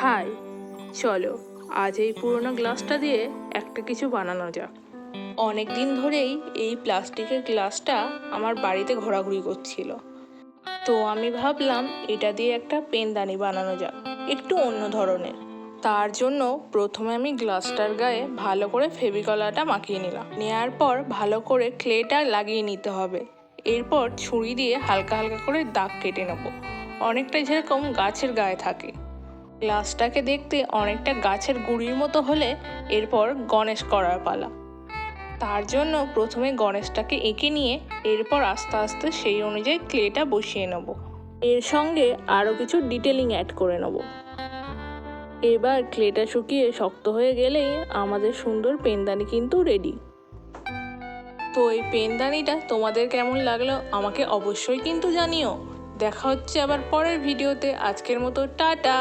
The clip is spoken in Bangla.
হাই, চলো আজ এই পুরোনো গ্লাসটা দিয়ে একটা কিছু বানানো যাক। অনেক দিন ধরেই এই প্লাস্টিকের গ্লাসটা আমার বাড়িতে ঘোরাঘুরি করছিল, তো আমি ভাবলাম এটা দিয়ে একটা পেনদানি বানানো যাক, একটু অন্য ধরনের। তার জন্য প্রথমে আমি গ্লাসটার গায়ে ভালো করে ফেভিকলাটা মাখিয়ে নিলাম। নেওয়ার পর ভালো করে ক্লেটা লাগিয়ে নিতে হবে। এরপর ছুরি দিয়ে হালকা হালকা করে দাগ কেটে নেব, অনেকটা যেরকম গাছের গায়ে থাকে। গ্লাসটাকে দেখতে অনেকটা গাছের গুঁড়ির মতো হলে এরপর গণেশ করার পালা। তার জন্য প্রথমে গণেশটাকে এঁকে নিয়ে এরপর আস্তে আস্তে সেই অনুযায়ী ক্লেটা বসিয়ে নেব। এর সঙ্গে আরও কিছু ডিটেলিং অ্যাড করে নেব। এবার ক্লেটা শুকিয়ে শক্ত হয়ে গেলেই আমাদের সুন্দর পেনদানি কিন্তু রেডি। তো এই পেনদানিটা তোমাদের কেমন লাগলো আমাকে অবশ্যই কিন্তু জানিও। দেখা হচ্ছে আবার পরের ভিডিওতে। আজকের মতো টাটা।